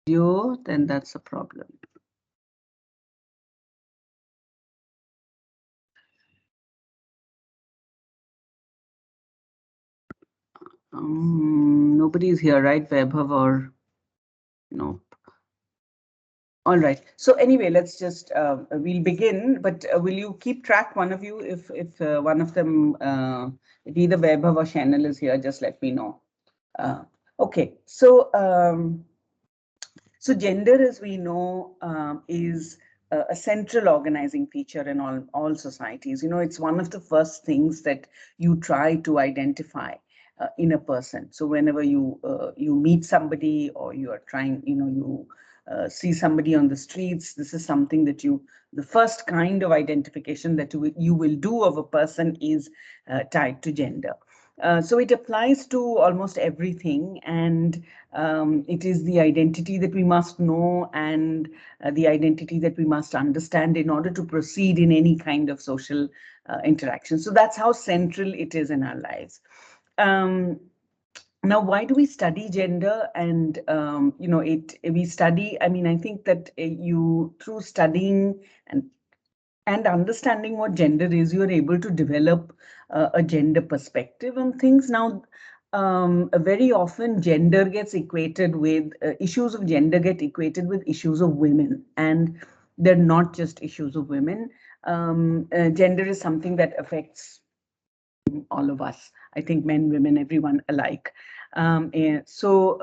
you, then that's a problem. Nobody's here, right, Vaibhav, or no? All right. So anyway, let's just we'll begin. But will you keep track, one of you, if one of them, if either Vaibhav or Chanel is here, just let me know. Okay. So gender, as we know, is a central organizing feature in all societies. You know, it's one of the first things that you try to identify in a person. So whenever you meet somebody, or you are trying, you see somebody on the streets, this is something that the first kind of identification that you will do of a person is tied to gender. So it applies to almost everything, and it is the identity that we must know, and the identity that we must understand in order to proceed in any kind of social interaction. So that's how central it is in our lives. Now, why do we study gender? And we study. I mean, I think that you, through studying and understanding what gender is, you are able to develop a gender perspective on things. Now, very often gender gets equated with issues of gender get equated with issues of women, and they're not just issues of women. Gender is something that affects all of us. I think men, women, everyone alike. So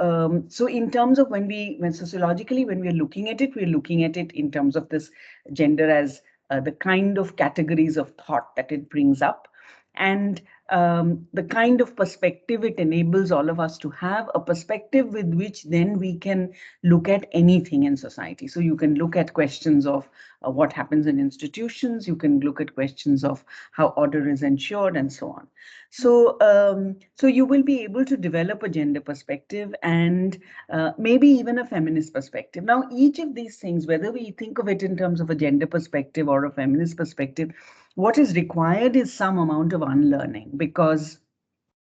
in terms of when sociologically, when we're looking at it, we're looking at it in terms of this gender as the kind of categories of thought that it brings up, and the kind of perspective it enables all of us to have, a perspective with which then we can look at anything in society. So you can look at questions of what happens in institutions, you can look at questions of how order is ensured, and so on. So you will be able to develop a gender perspective, and maybe even a feminist perspective. Now, each of these things, whether we think of it in terms of a gender perspective or a feminist perspective, what is required is some amount of unlearning, because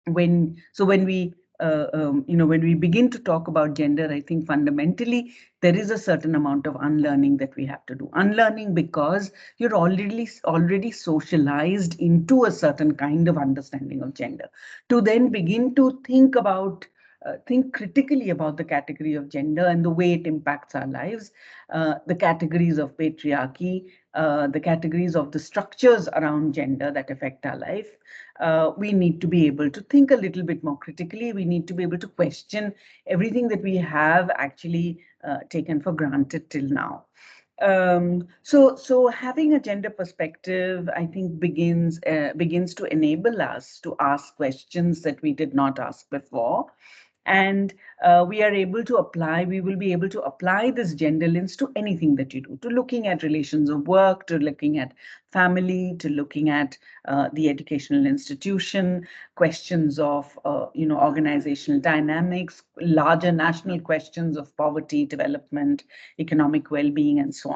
when we when we begin to talk about gender, I think fundamentally there is a certain amount of unlearning that we have to do. Unlearning because you're already socialized into a certain kind of understanding of gender. To then begin to think critically about the category of gender and the way it impacts our lives, the categories of patriarchy, the categories of the structures around gender that affect our life. We need to be able to think a little bit more critically. We need to be able to question everything that we have actually taken for granted till now. So having a gender perspective, I think, begins to enable us to ask questions that we did not ask before, and we will be able to apply this gender lens to anything that you do, to looking at relations of work, to looking at family, to looking at the educational institution, questions of organizational dynamics, larger national questions of poverty, development, economic well-being, and so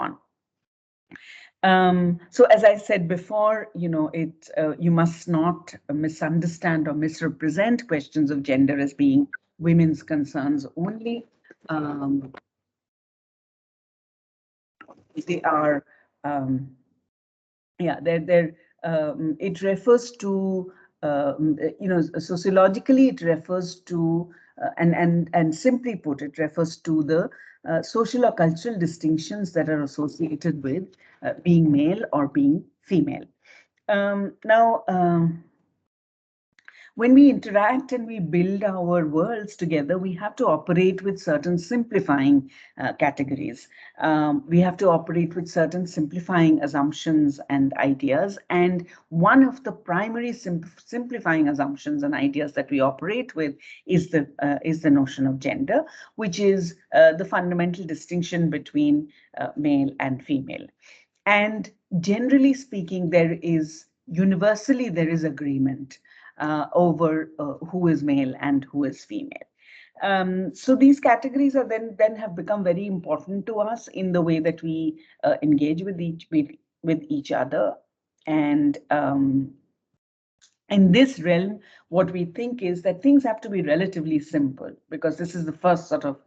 on. So as I said before, you must not misunderstand or misrepresent questions of gender as being women's concerns only. They are, it refers to, sociologically, it refers to, and simply put, it refers to the social or cultural distinctions that are associated with being male or being female. Now, when we interact and we build our worlds together, we have to operate with certain simplifying categories. We have to operate with certain simplifying assumptions and ideas. And one of the primary simplifying assumptions and ideas that we operate with is the notion of gender, which is the fundamental distinction between male and female. And generally speaking, universally there is agreement over who is male and who is female. So these categories are then have become very important to us in the way that we engage with each other, and In this realm, what we think is that things have to be relatively simple, because this is the first sort of,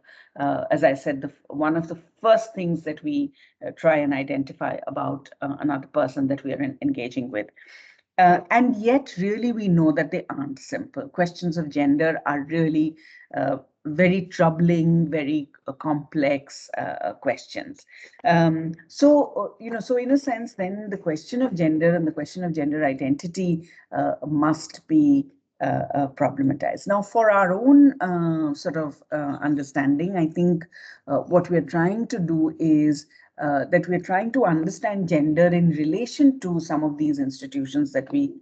as I said, one of the first things that we try and identify about another person that we are engaging with. And yet, really, we know that they aren't simple. Questions of gender are really very troubling, very complex questions. So in a sense, then the question of gender and the question of gender identity must be problematized. Now, for our own sort of understanding, I think what we're trying to do is that we're trying to understand gender in relation to some of these institutions that we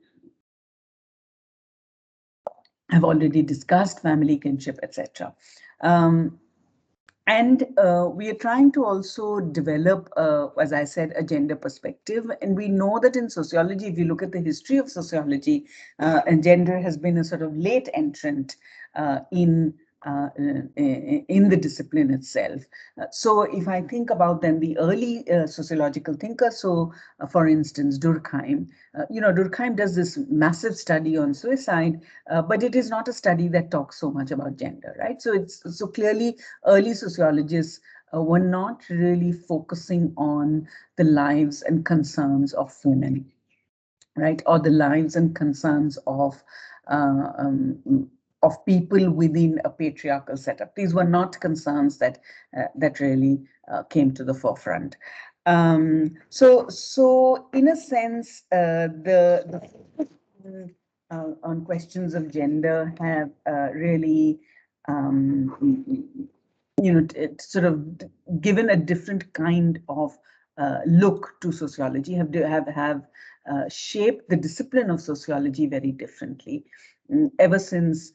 have already discussed, family, kinship, etc. And we are trying to also develop, as I said, a gender perspective. And we know that in sociology, if you look at the history of sociology, and gender has been a sort of late entrant in the discipline itself. So if I think about then the early sociological thinkers, so for instance, Durkheim, Durkheim does this massive study on suicide, but it is not a study that talks so much about gender, right? So clearly early sociologists were not really focusing on the lives and concerns of women, right? Or the lives and concerns of people within a patriarchal setup. These were not concerns that really came to the forefront. So in a sense, the on questions of gender have really sort of given a different kind of look to sociology, have shaped the discipline of sociology very differently ever since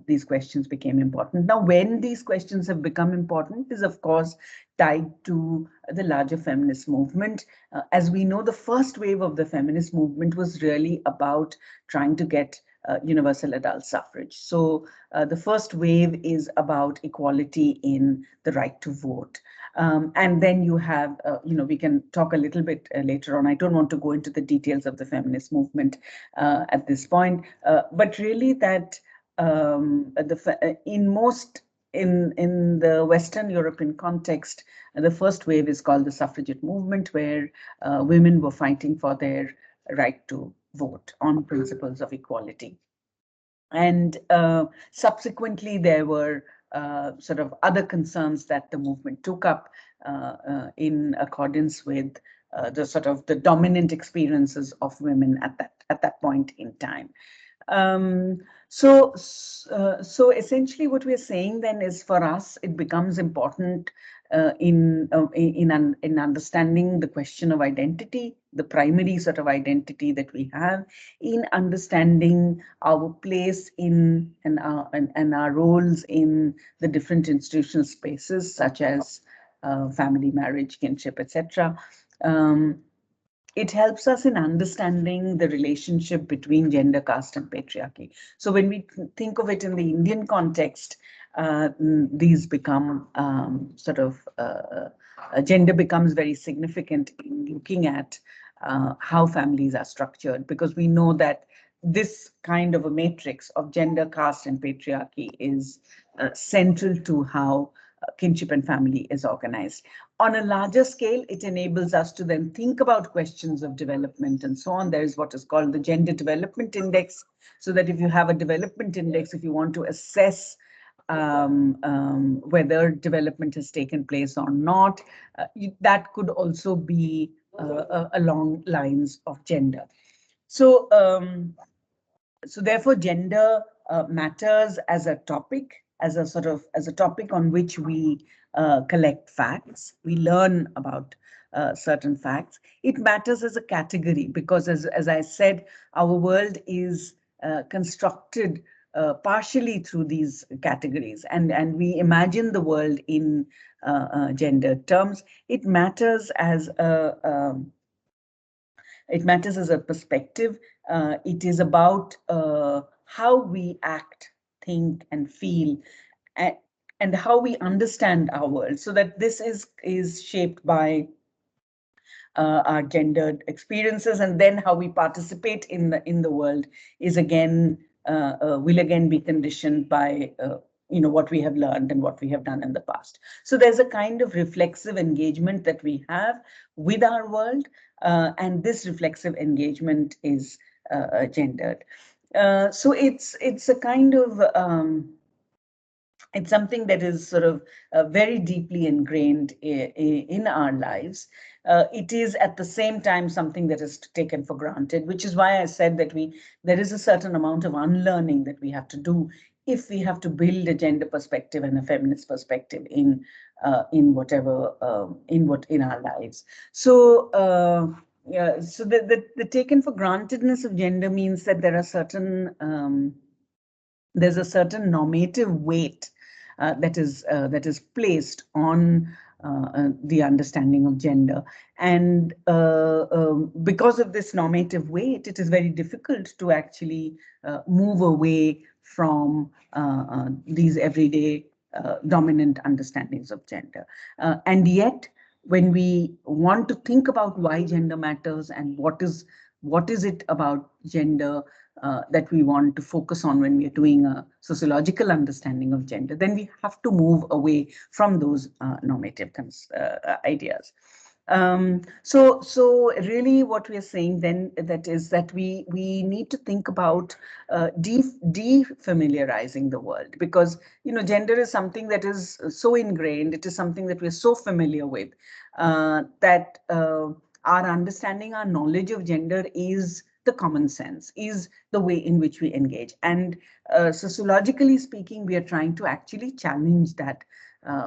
these questions became important. Now, when these questions have become important is, of course, tied to the larger feminist movement. As we know, the first wave of the feminist movement was really about trying to get universal adult suffrage. So the first wave is about equality in the right to vote. And then you have, we can talk a little bit later on. I don't want to go into the details of the feminist movement at this point, but really that in the Western European context, the first wave is called the suffragette movement, where women were fighting for their right to vote on principles of equality. And subsequently, there were sort of other concerns that the movement took up in accordance with the sort of the dominant experiences of women at that point in time. So essentially what we're saying then is, for us, it becomes important in understanding the question of identity, the primary sort of identity that we have, in understanding our place in and our roles in the different institutional spaces, such as family, marriage, kinship, etc. It helps us in understanding the relationship between gender, caste, and patriarchy. So when we think of it in the Indian context, these become gender becomes very significant in looking at how families are structured, because we know that this kind of a matrix of gender, caste, and patriarchy is central to how kinship and family is organized. On a larger scale, it enables us to then think about questions of development and so on. There is what is called the Gender Development Index, so that if you have a development index, if you want to assess whether development has taken place or not, that could also be along lines of gender. So, so therefore, gender matters as a topic, as a topic on which we collect facts. We learn about certain facts. It matters as a category because, as I said, our world is constructed partially through these categories, and we imagine the world in gender terms. It matters as a perspective. It is about how we act, think, and feel, and how we understand our world. So that this is shaped by our gendered experiences, and then how we participate in the world is again will again be conditioned by what we have learned and what we have done in the past. So there's a kind of reflexive engagement that we have with our world, and this reflexive engagement is gendered. So it's a kind of it's something that is sort of very deeply ingrained in our lives. It is at the same time something that is taken for granted, which is why I said that there is a certain amount of unlearning that we have to do if we have to build a gender perspective and a feminist perspective in whatever in our lives. So yeah, so the taken for grantedness of gender means that there are there's a certain normative weight that is placed on the understanding of gender, and because of this normative weight, it is very difficult to actually move away from these everyday dominant understandings of gender. And yet, when we want to think about why gender matters and what is it about gender that we want to focus on when we are doing a sociological understanding of gender, then we have to move away from those normative ideas. So really what we are saying then that is that we need to think about defamiliarizing the world, because gender is something that is so ingrained, it is something that we're so familiar with, that our understanding, our knowledge of gender is the common sense, is the way in which we engage. And sociologically speaking, we are trying to actually challenge that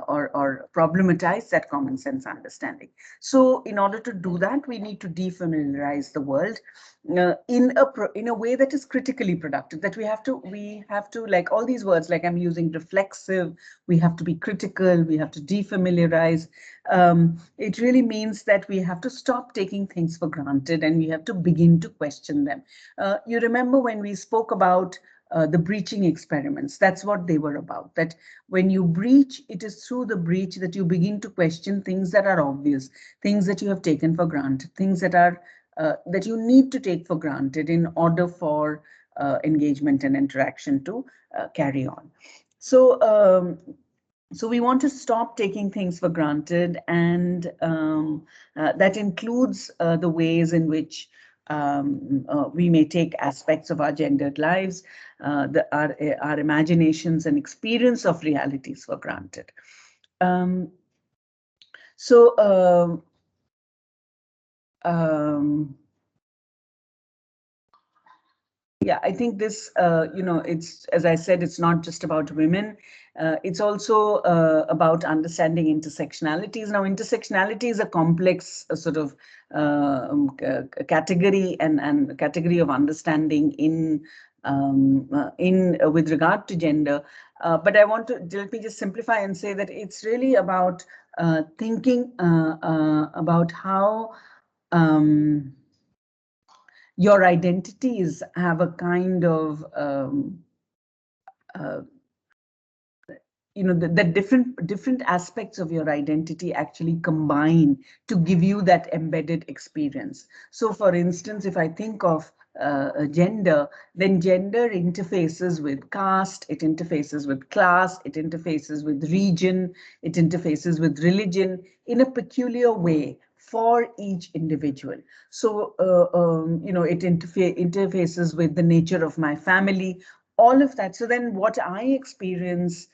or problematize that common sense understanding. So in order to do that, we need to defamiliarize the world in a way that is critically productive, that we have to, like all these words, like I'm using reflexive, we have to be critical, we have to defamiliarize. It really means that we have to stop taking things for granted and we have to begin to question them. You remember when we spoke about the breaching experiments, that's what they were about, that when you breach, it is through the breach that you begin to question things that are obvious, things that you have taken for granted, things that are that you need to take for granted in order for engagement and interaction to carry on. So we want to stop taking things for granted, and that includes the ways in which we may take aspects of our gendered lives, our imaginations and experience of realities for granted. Um, so yeah, I think this, it's, as I said, it's not just about women. It's also about understanding intersectionalities. Now, intersectionality is a complex sort of category and category of understanding in with regard to gender. But let me just simplify and say that it's really about thinking about how your identities have a kind of the different aspects of your identity actually combine to give you that embedded experience. So for instance, if I think of gender, then gender interfaces with caste, it interfaces with class, it interfaces with region, it interfaces with religion in a peculiar way for each individual. So it interfaces with the nature of my family, all of that. So then what I experience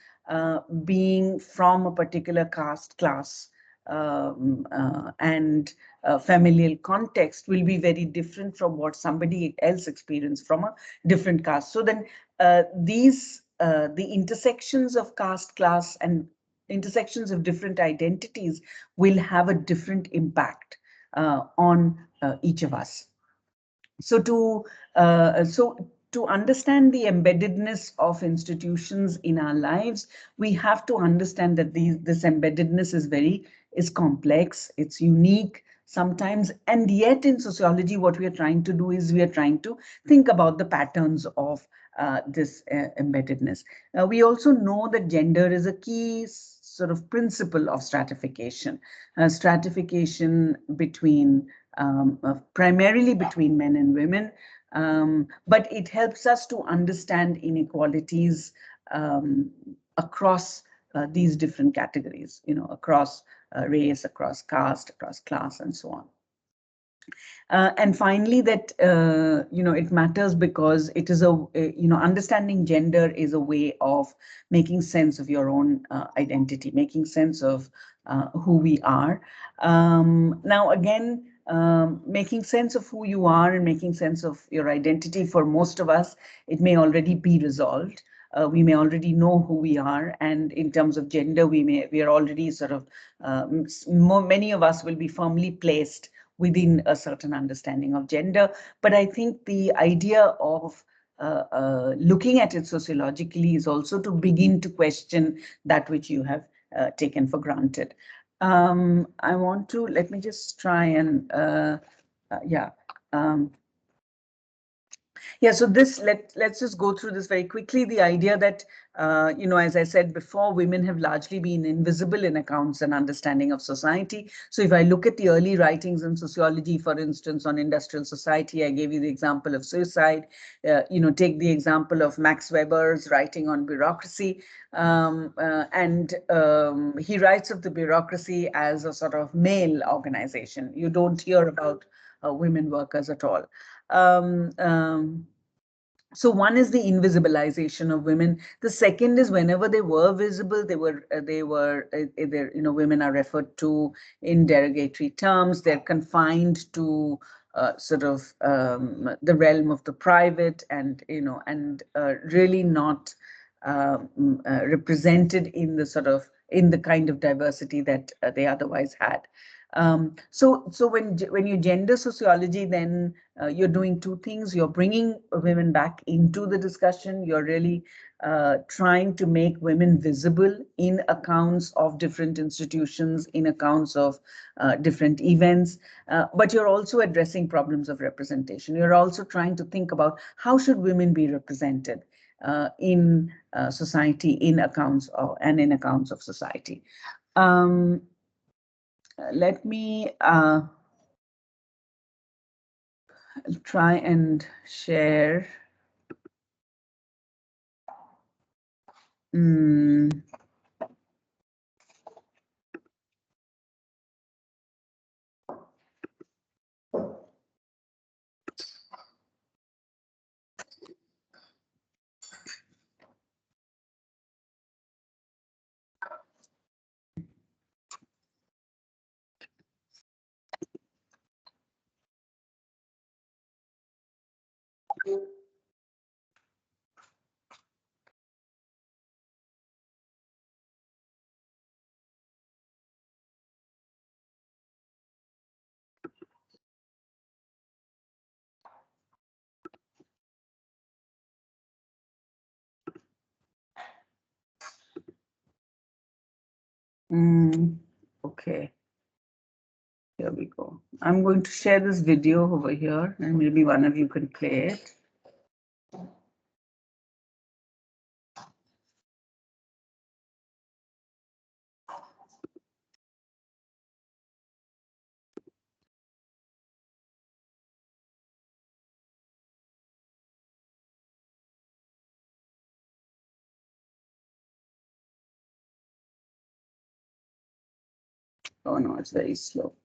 being from a particular caste, class, and familial context will be very different from what somebody else experienced from a different caste. So then the intersections of caste, class, and intersections of different identities will have a different impact on each of us. So to understand the embeddedness of institutions in our lives, we have to understand that this embeddedness is complex, it's unique sometimes, and yet in sociology, what we are trying to do is we are trying to think about the patterns of this embeddedness. We also know that gender is a key sort of principle of stratification, stratification between primarily between men and women, but it helps us to understand inequalities across these different categories, across race, across caste, across class, and so on. And finally, that it matters because it is understanding gender is a way of making sense of your own identity, making sense of who we are. Now, again, making sense of who you are and making sense of your identity, for most of us, it may already be resolved. We may already know who we are, and in terms of gender, we are already sort of many of us will be firmly placed within a certain understanding of gender. But I think the idea of looking at it sociologically is also to begin to question that which you have taken for granted. Let me just try and, yeah. Yeah, so let's just go through this very quickly. The idea that, as I said before, women have largely been invisible in accounts and understanding of society. So if I look at the early writings in sociology, for instance, on industrial society, I gave you the example of suicide. Take the example of Max Weber's writing on bureaucracy. He writes of the bureaucracy as a sort of male organization. You don't hear about women workers at all. So one is the invisibilization of women. The second is whenever they were visible, women are referred to in derogatory terms. They're confined to sort of the realm of the private, and really not represented in the kind of diversity that they otherwise had. So when you gender sociology, then you're doing two things. You're bringing women back into the discussion. You're really trying to make women visible in accounts of different institutions, in accounts of different events. But you're also addressing problems of representation. You're also trying to think about how should women be represented in society, in accounts of society. Let me try and share. Okay, here we go. I'm going to share this video over here, and maybe one of you can play it. Oh no, it's very slow.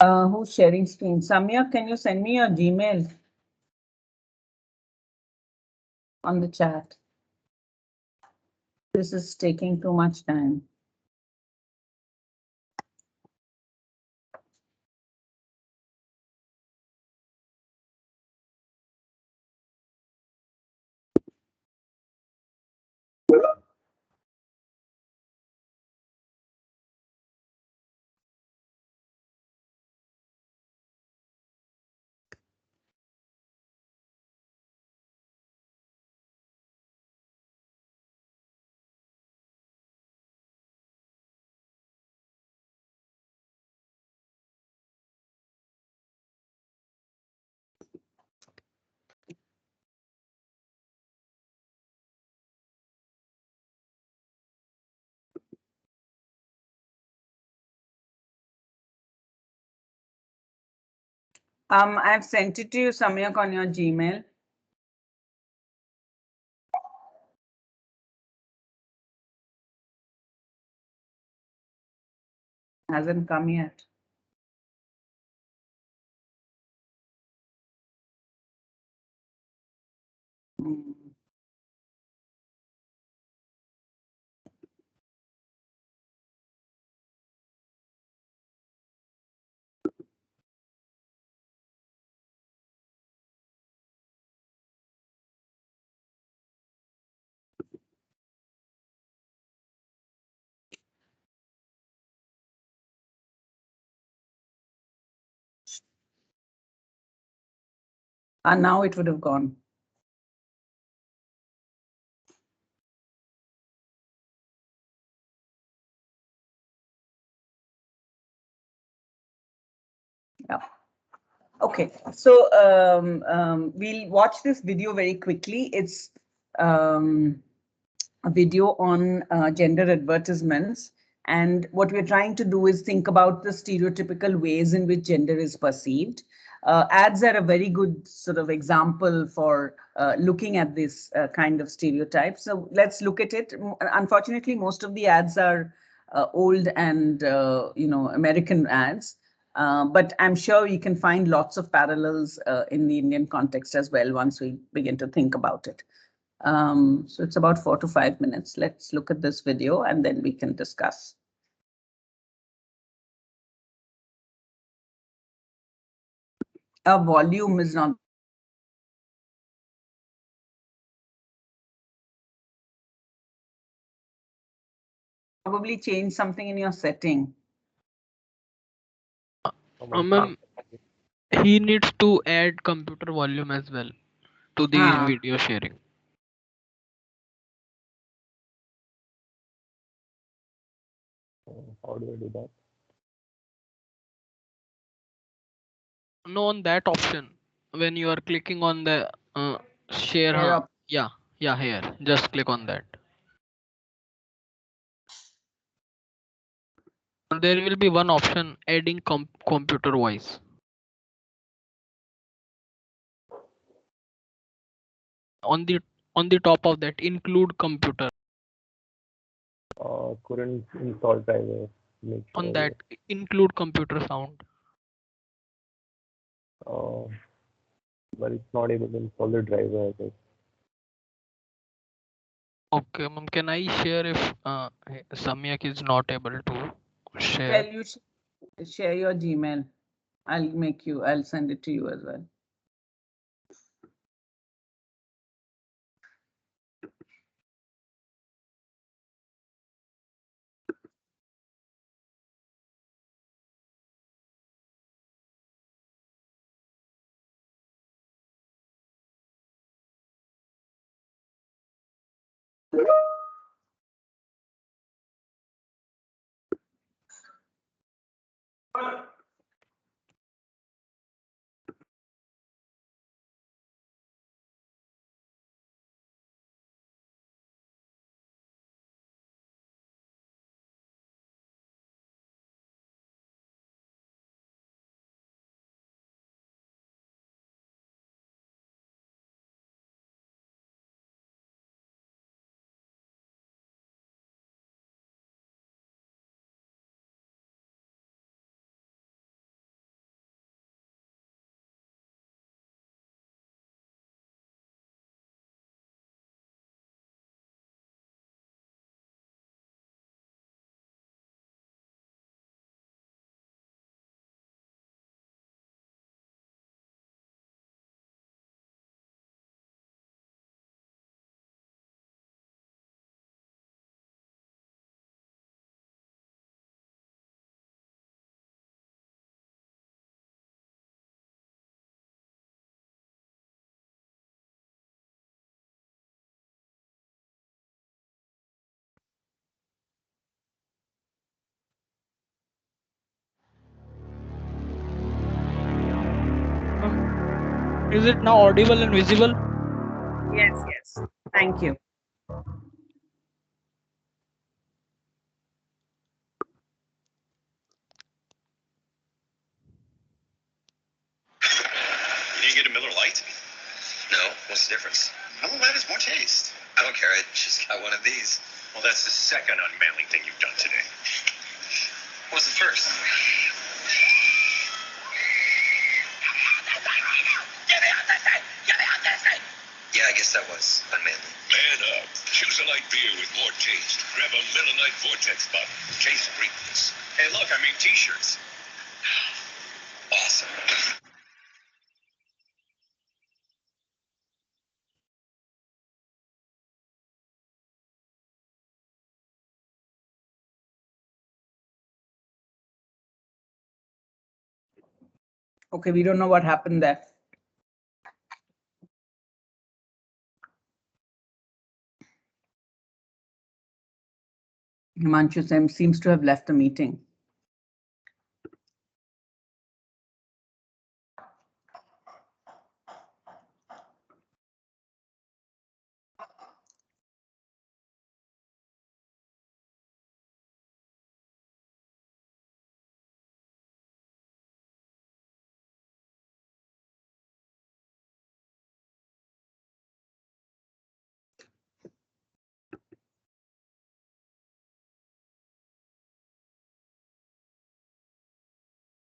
Who's sharing screen? Samya, can you send me your Gmail on the chat? This is taking too much time. I've sent it to you, Samyak, on your Gmail. Hasn't come yet. And now it would have gone. Yeah. Okay, so we'll watch this video very quickly. It's a video on gender advertisements. And what we're trying to do is think about the stereotypical ways in which gender is perceived. Ads are a very good sort of example for looking at this kind of stereotypes. So let's look at it. Unfortunately, most of the ads are old and American ads. But I'm sure you can find lots of parallels in the Indian context as well once we begin to think about it. So it's about 4 to 5 minutes. Let's look at this video and then we can discuss. A volume is not. Probably change something in your setting. He needs to add computer volume as well to the video sharing. How do I do that? No, on that option when you are clicking on the share, yeah, here just click on that. There will be one option adding computer voice. On the top of that, include computer. Couldn't install driver. On that, include computer sound. But it's not able to install the driver, I guess. Okay, ma'am, can I share if Samyak is not able to share? Well, you share your Gmail. I'll send it to you as well. Is it now audible and visible? Yes. Thank you. you get a Miller Lite? No, what's the difference? Miller Lite has more taste. I don't care, I just got one of these. Well, that's the second unmanly thing you've done today. What's the first? Yeah, I guess that was unmanly. Man up. Choose a light beer with more taste. Grab a Miller Lite Vortex bottle. Taste greatness. Hey, look, I made t-shirts. Awesome. Okay, we don't know what happened there. Himanshu seems to have left the meeting.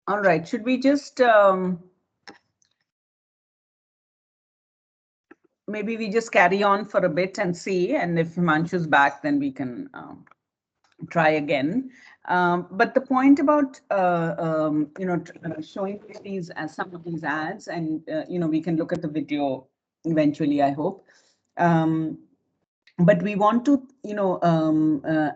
All right, should we just maybe we just carry on for a bit and see, and if Himanshu's back, then we can try again. But the point about showing these as some of these ads, and we can look at the video eventually, I hope. But we want to,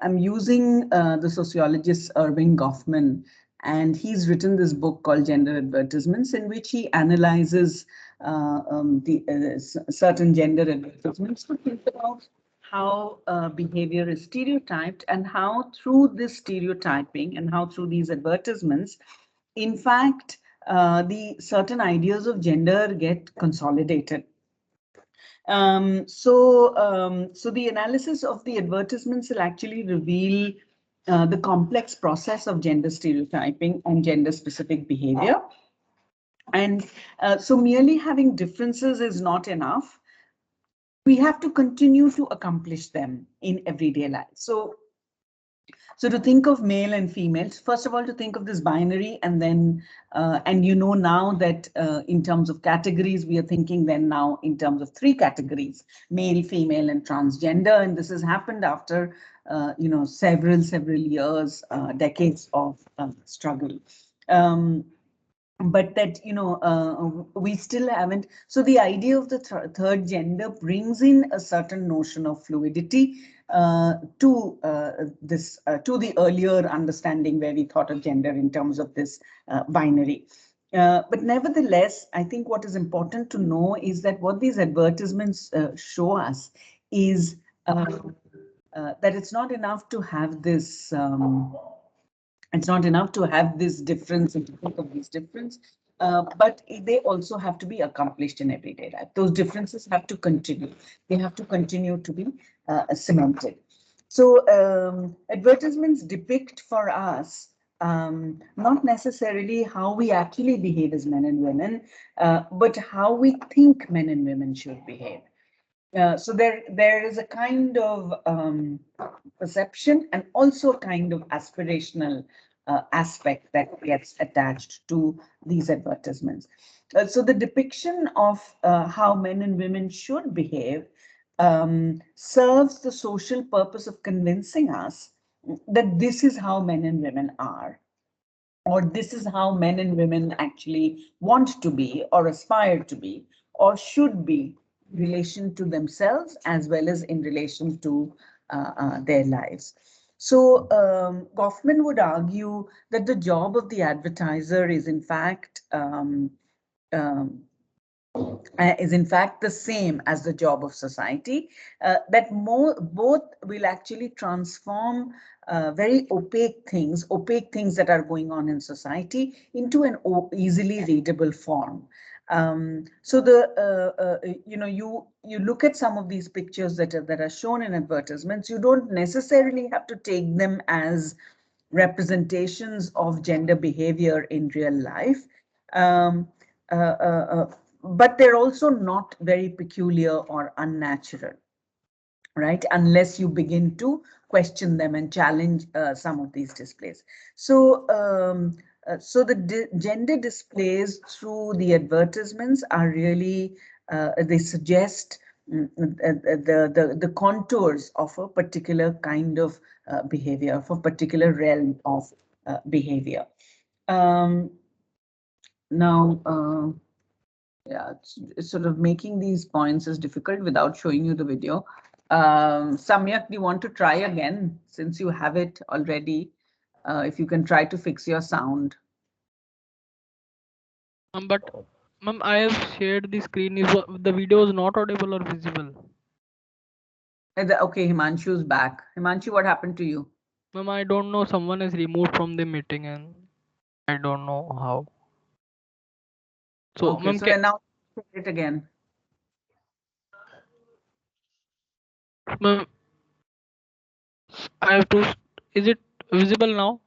I'm using the sociologist Erving Goffman, and he's written this book called Gender Advertisements, in which he analyzes certain gender advertisements to think about how behavior is stereotyped, and how through this stereotyping and how through these advertisements, in fact, the certain ideas of gender get consolidated. So the analysis of the advertisements will actually reveal the complex process of gender stereotyping and gender specific behavior. And so merely having differences is not enough. We have to continue to accomplish them in everyday life. So to think of male and female, first of all, to think of this binary, and then, now that in terms of categories, we are thinking then now in terms of 3 categories: male, female, and transgender. And this has happened after, several years, decades of struggle. But that, we still haven't. So the idea of the third gender brings in a certain notion of fluidity to the earlier understanding, where we thought of gender in terms of this binary. But nevertheless, I think what is important to know is that what these advertisements show us is that it's not enough to have this. It's not enough to have this difference and to think of this difference, but they also have to be accomplished in everyday life. Those differences have to continue. They have to continue to be cemented. So advertisements depict for us not necessarily how we actually behave as men and women, but how we think men and women should behave. So there is a kind of perception and also a kind of aspirational aspect that gets attached to these advertisements. So the depiction of how men and women should behave serves the social purpose of convincing us that this is how men and women are, or this is how men and women actually want to be, or aspire to be, or should be, in relation to themselves as well as in relation to their lives. So Goffman would argue that the job of the advertiser is in fact the same as the job of society, that both will actually transform very opaque things that are going on in society into an easily readable form. So you look at some of these pictures that are shown in advertisements. You don't necessarily have to take them as representations of gender behavior in real life. but they're also not very peculiar or unnatural, right? Unless you begin to question them and challenge some of these displays. So, so the gender displays through the advertisements are really, they suggest the contours of a particular kind of behavior, of a particular realm of behavior. Now, yeah, it's sort of making these points is difficult without showing you the video. Samyak, do you want to try again since you have it already? If you can try to fix your sound. But ma'am, I have shared the screen. Is the video is not audible or visible? Okay, Himanshu's back. Himanshu, what happened to you? Ma'am, I don't know. Someone is removed from the meeting and I don't know how. So, Okay, ma'am, so now try it again. ma'am, I have to. Is it visible now?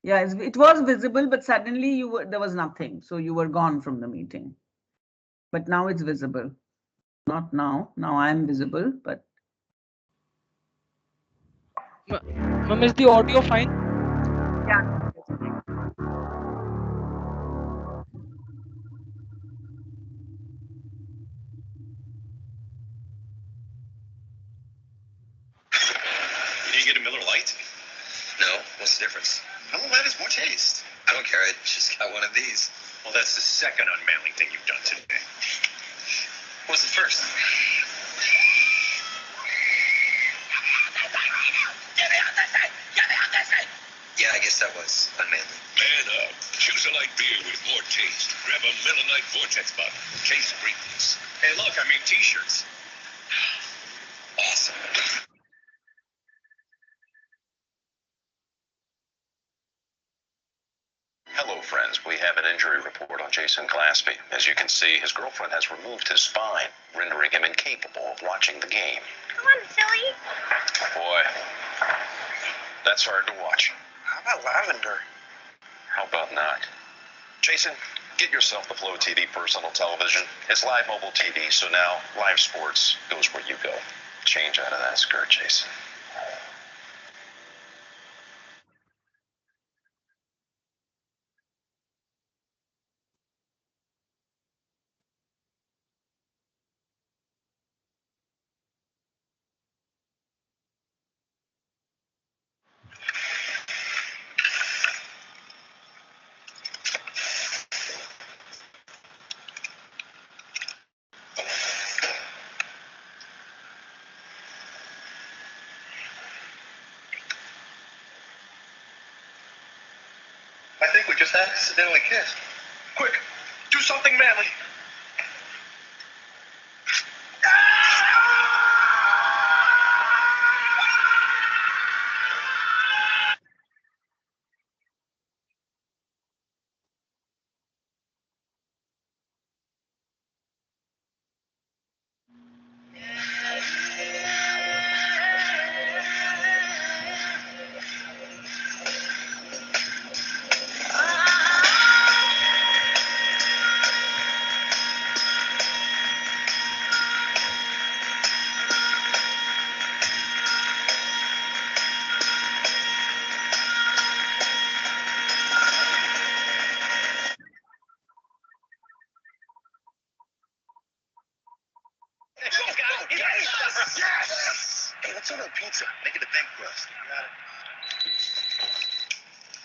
Yeah, it was visible, but suddenly there was nothing. So you were gone from the meeting. But now it's visible. Not now. Now I'm visible, but. Ma'am, is the audio fine? Yeah. You didn't get a Miller Lite? No, what's the difference? Miller Lite has more taste. I don't care. I just got one of these. Well, that's the second unmanly thing you've done today. What was the first? Yeah, I guess that was unmanly. Man up. Choose a light beer with more taste. Grab a Miller Lite Vortex bottle. Chase greatness. Hey, look, I made t-shirts. Awesome. Hello, friends. We have an injury report on Jason Glaspie. As you can see, his girlfriend has removed his spine, rendering him incapable of watching the game. Come on, Philly. Boy, that's hard to watch. How about lavender? How about not? Jason, get yourself the Flow TV personal television. It's live mobile TV, so now live sports goes where you go. Change out of that skirt, Jason. I think we just accidentally kissed. Quick, do something manly. Yes! Hey, let's order a pizza. Make it a thin crust.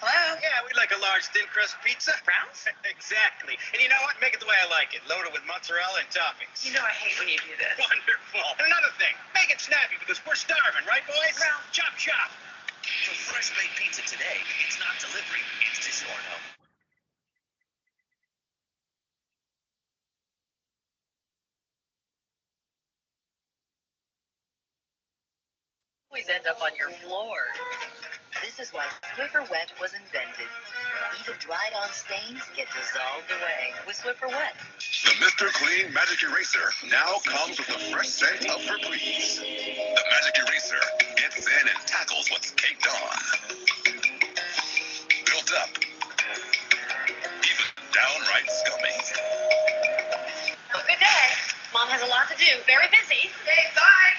Hello? Yeah, we'd like a large thin crust pizza. Browns? Exactly. And you know what? Make it the way I like it. Loaded with mozzarella and toppings. You know I hate when you do this. Wonderful. And another thing, make it snappy because we're starving, right, boys? Brown. Chop, chop. For fresh made pizza today, it's not delivery, it's DiGiorno. Always end up on your floor. This is why Swiffer Wet was invented. Even dried-on stains get dissolved away with Swiffer Wet. The Mr. Clean Magic Eraser now comes with the fresh scent of Febreze. The Magic Eraser gets in and tackles what's caked on. Built up. Even downright scummy. Mom has a lot to do. Very busy. Okay, bye.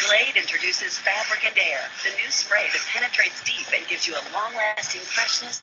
Glade introduces Fabric and Air, the new spray that penetrates deep and gives you a long-lasting freshness.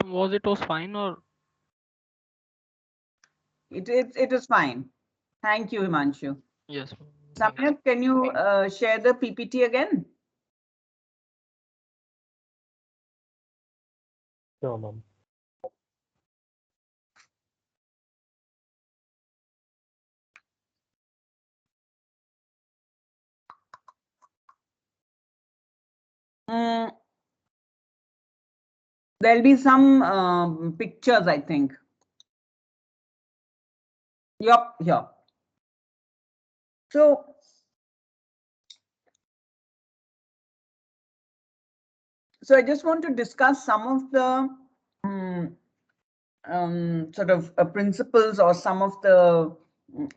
Was it was fine or? It is fine. Thank you, Himanshu. Yes. Samyak, can you share the PPT again? Sure, ma'am. There'll be some pictures, I think. Yup, yeah. So I just want to discuss some of the sort of principles or some of the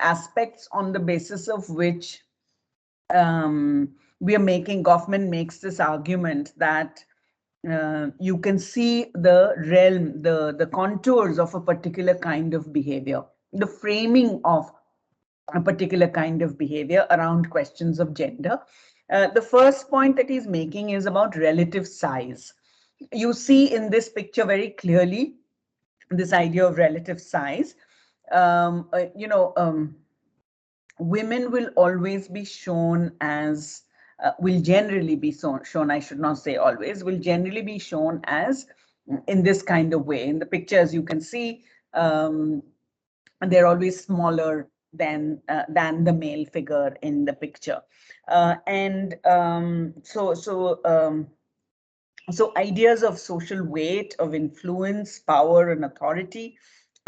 aspects on the basis of which we are making, Goffman makes this argument that you can see the realm, the contours of a particular kind of behavior, the framing of a particular kind of behavior around questions of gender. The first point that he's making is about relative size. You see in this picture very clearly this idea of relative size. Women will always be shown as, will generally be shown, I should not say always, will generally be shown as in this kind of way. In the picture, as you can see, they're always smaller than the male figure in the picture. So ideas of social weight, of influence, power, and authority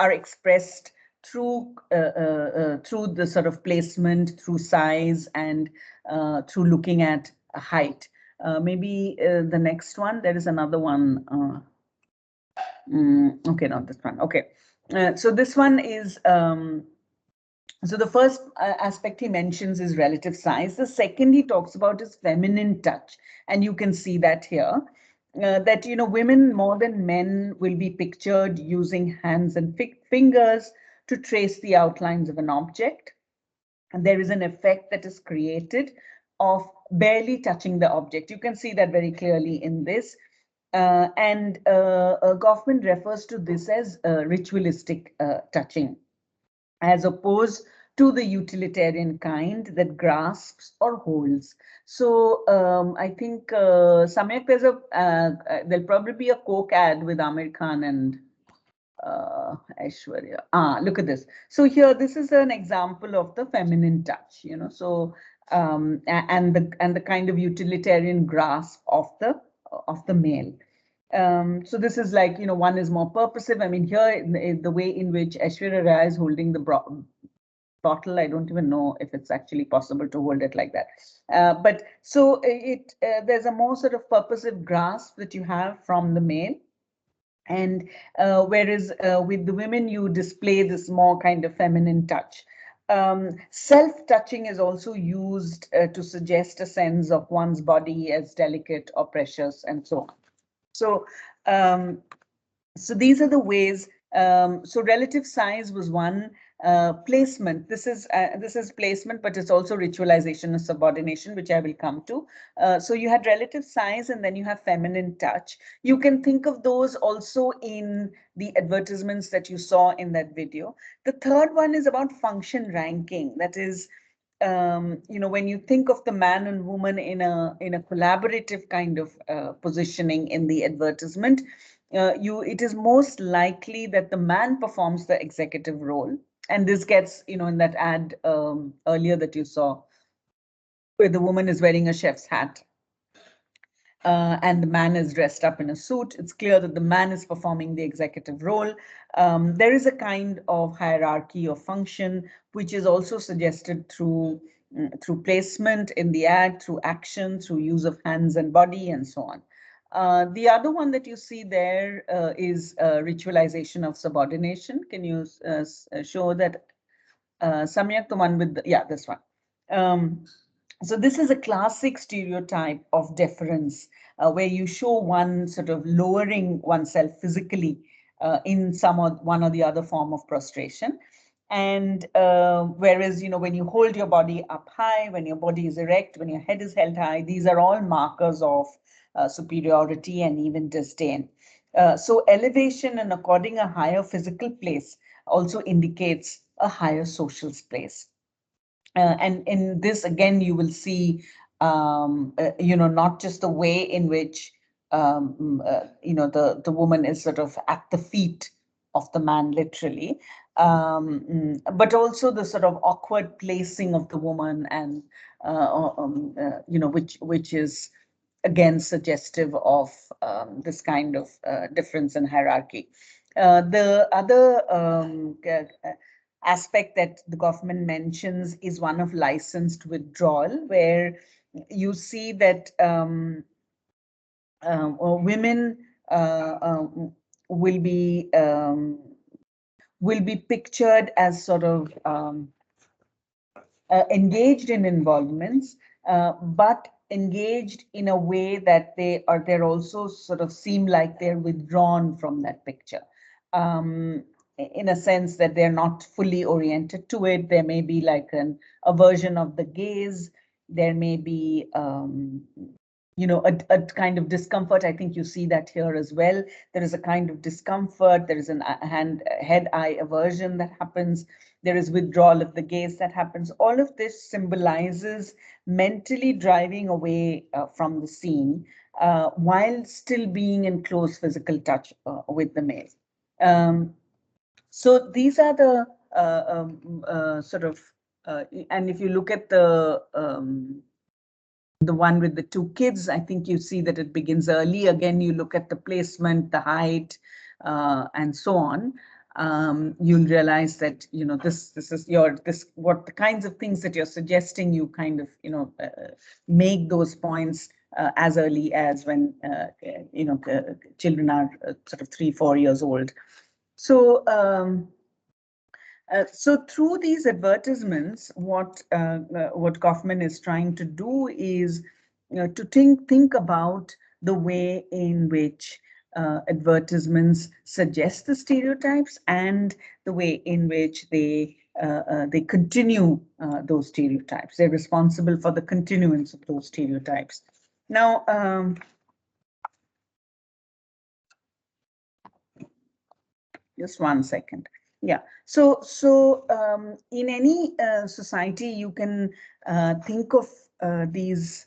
are expressed through the sort of placement, through size, and through looking at height. Maybe the next one, there is another one. Okay, not this one. Okay, so this one is, so the first aspect he mentions is relative size. The second he talks about is feminine touch. And you can see that here, that, women more than men will be pictured using hands and fingers to trace the outlines of an object. And there is an effect that is created of barely touching the object. You can see that very clearly in this. Goffman refers to this as ritualistic touching, as opposed to the utilitarian kind that grasps or holds. So I think, Samyak, there'll probably be a Coke ad with Amir Khan and Aishwarya. Look at this. So here, this is an example of the feminine touch, so and the kind of utilitarian grasp of the male. So this is like, one is more purposive. I mean, here, the way in which Aishwarya Rai is holding the bottle, I don't even know if it's actually possible to hold it like that. But so there's a more sort of purposive grasp that you have from the male. And whereas with the women, you display this more kind of feminine touch. Self-touching is also used to suggest a sense of one's body as delicate or precious, and so on. So, so these are the ways. So relative size was one. Placement. This is placement, but it's also ritualization of subordination, which I will come to. So you had relative size, and then you have feminine touch. You can think of those also in the advertisements that you saw in that video. The third one is about function ranking. That is, when you think of the man and woman in a collaborative kind of positioning in the advertisement, it is most likely that the man performs the executive role. And this gets, in that ad earlier that you saw, where the woman is wearing a chef's hat. and the man is dressed up in a suit. It's clear that the man is performing the executive role. There is a kind of hierarchy of function, which is also suggested through placement in the ad, through action, through use of hands and body, and so on. The other one that you see there is ritualization of subordination. Can you show that, Samyak, the one with the, yeah, this one. So this is a classic stereotype of deference, where you show one sort of lowering oneself physically in one or the other form of prostration. And whereas, you know, when you hold your body up high, when your body is erect, when your head is held high, these are all markers of superiority and even disdain. So elevation and according a higher physical place also indicates a higher social place. And in this, again, you will see, you know, not just the way in which, you know, the woman is sort of at the feet of the man, literally, but also the sort of awkward placing of the woman, and you know, which is again suggestive of this kind of difference in hierarchy. The other aspect that the government mentions is one of licensed withdrawal, where you see that women will be pictured as sort of engaged in involvements, but engaged in a way that they're also sort of seem like they're withdrawn from that picture. In a sense that they're not fully oriented to it. There may be like a version of the gaze. There may be, you know, a kind of discomfort. I think you see that here as well. There is a kind of discomfort. There is an head-eye aversion that happens. There is withdrawal of the gaze that happens. All of this symbolizes mentally driving away from the scene while still being in close physical touch with the male. So these are the sort of, and if you look at the one with the two kids, I think you see that it begins early. Again, you look at the placement, the height, and so on. You'll realize that, you know, this is what the kinds of things that you're suggesting, you kind of, you know, make those points as early as when, you know, children are sort of 3-4 years old. So, so through these advertisements, what Kaufman is trying to do is, you know, to think about the way in which advertisements suggest the stereotypes and the way in which they continue those stereotypes. They're responsible for the continuance of those stereotypes. Now, just one second. Yeah. So in any society, you can think of these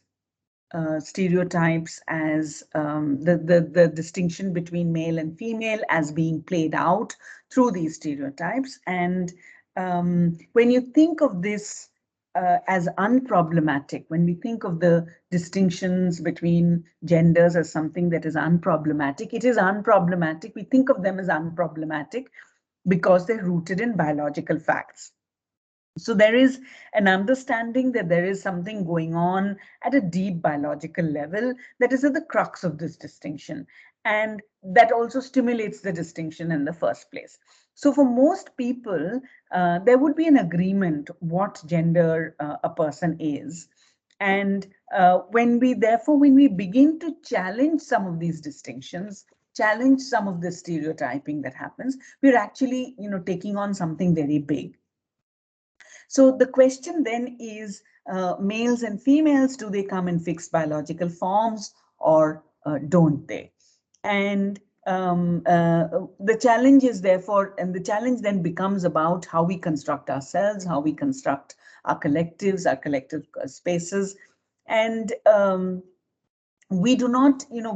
stereotypes as the distinction between male and female as being played out through these stereotypes. And when you think of this as unproblematic, when we think of the distinctions between genders as something that is unproblematic, it is unproblematic. We think of them as unproblematic because they're rooted in biological facts. So there is an understanding that there is something going on at a deep biological level that is at the crux of this distinction, and that also stimulates the distinction in the first place. So for most people, there would be an agreement what gender a person is. And when we begin to challenge some of these distinctions, challenge some of the stereotyping that happens, we're actually, you know, taking on something very big. So the question then is, males and females, do they come in fixed biological forms or don't they? And the challenge is therefore, and the challenge then becomes about how we construct ourselves, how we construct our collectives, our collective spaces. And we do not, you know,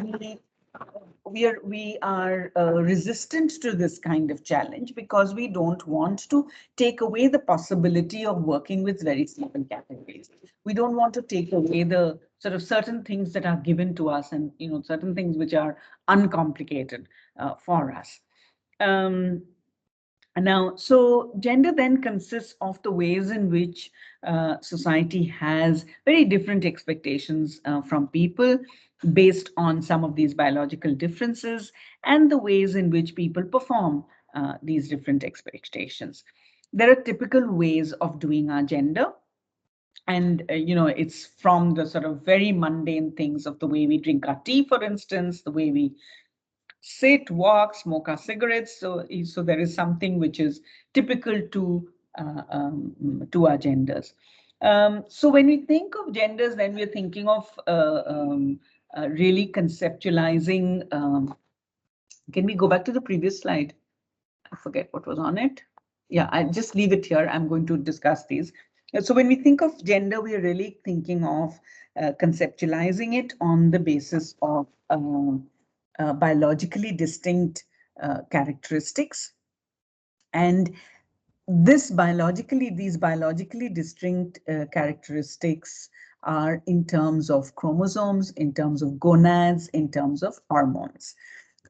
we are resistant to this kind of challenge because we don't want to take away the possibility of working with very simple categories. We don't want to take away the sort of certain things that are given to us and, certain things which are uncomplicated for us. Now, so gender then consists of the ways in which society has very different expectations from people based on some of these biological differences and the ways in which people perform these different expectations. There are typical ways of doing our gender. And, it's from the sort of very mundane things of the way we drink our tea, for instance, the way we sit, walk, smoke our cigarettes. So there is something which is typical to our genders. So when we think of genders, then we're thinking of really conceptualizing. Can we go back to the previous slide? I forget what was on it. Yeah, I just leave it here. I'm going to discuss these. So when we think of gender, we are really thinking of conceptualizing it on the basis of biologically distinct characteristics. And these biologically distinct characteristics are in terms of chromosomes, in terms of gonads, in terms of hormones.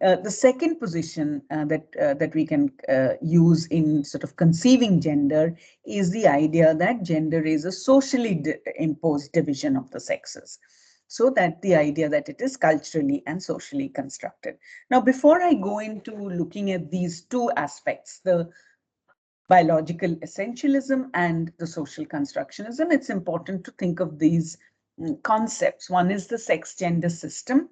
The second position that we can use in sort of conceiving gender is the idea that gender is a socially imposed division of the sexes. So that the idea that it is culturally and socially constructed. Now, before I go into looking at these two aspects, the biological essentialism and the social constructionism, it's important to think of these concepts. One is the sex-gender system.